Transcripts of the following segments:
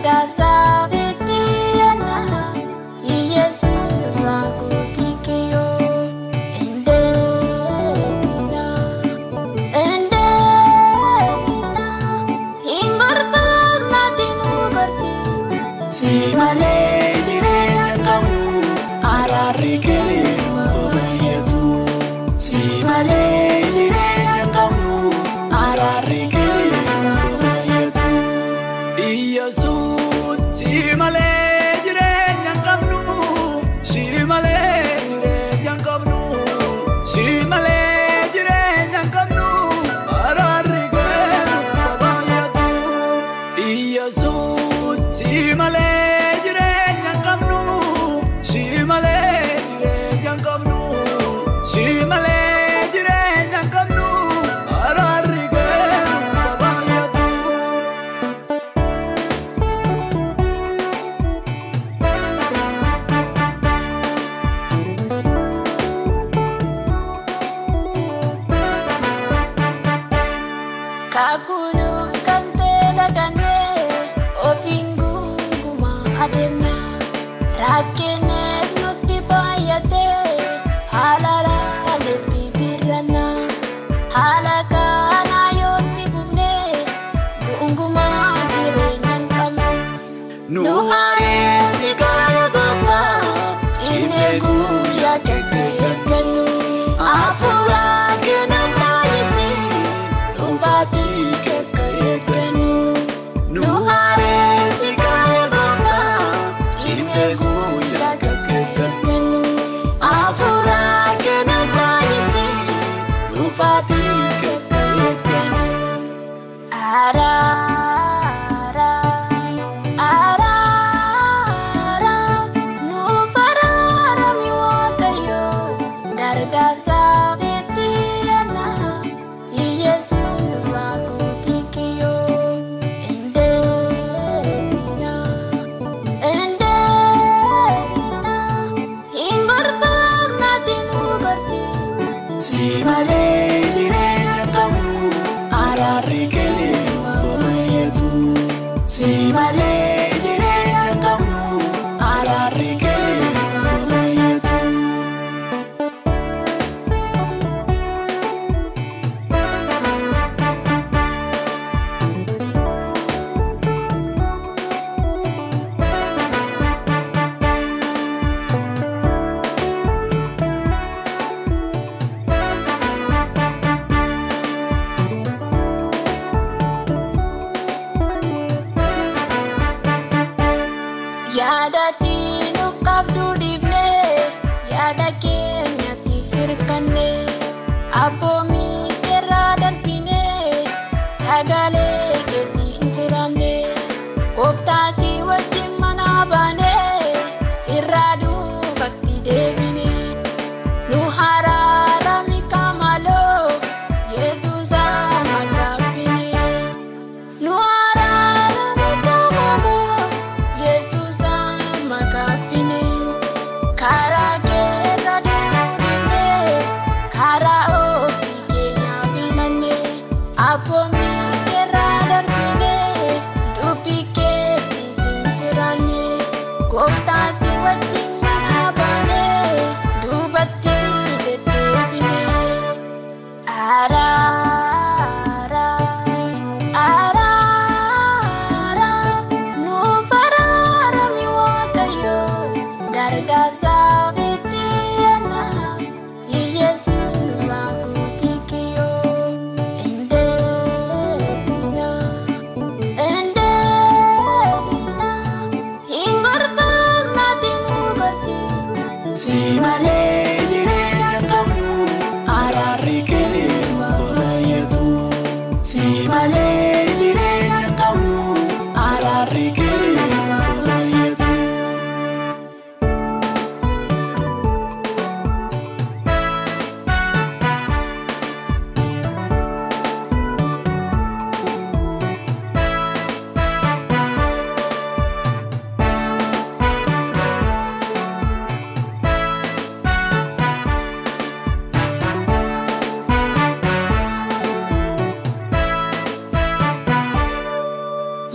gargaarsa fitiana Yesus ragu dikiyo endena ingortam natinu barsi si malee jireenya qabnu araarri kee baay'atu si malee jireenya qabnu araarri kee baay'atu Yesuus si malee jireenya qabnu si malee jireenya qabnu si malee jireenya qabnu araarri kee baay'atu Yesuus si malee jireenya qabnu si malee jireenya qabnu si malee jireenya qabnu araarri kee baay'atu kakunu kante dagane opingu guma ademna rakenes nuti bayate halara lepi birana halakana yoti bune gunguma jirenan kamu Nuhare sikaya gomba inegu ya kekekenu afura kenapa isi ufati kekekenu Nuhare sikaya gomba inegu ya kekekenu afura kenapa isi ufati kekekenu ara nu parara mi wakayo gargaarsa fitiana Yesus ragu dikiyo endena ingortam natinu barsi si malee jireenya qabnu araarri kee baay'atu si malee jireenya qabnu araarri kee baay'atu Yada tinu kabdu dibne yada kenya tihirkanne abomi kera darbine tagale keti injiranne koftasi wajjin mana bane sirradu bakti debine nu harara mikamalo Yesusa magafine nu harara mikamalo Yesusa magafine kara kera demudine kara ofi kenya binane abomi kera darbine dubi keti sinjirane koftasi wajjin mana bane dubatti dedebine ara nu parara mi wakayo gargaarsa fitiana Yesus ragu dikiyo endena ingortam natinu barsi si malee jireenya qabnu araarri kee baay'atu si malee jireenya qabnu araarri kee baay'atu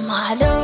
Malo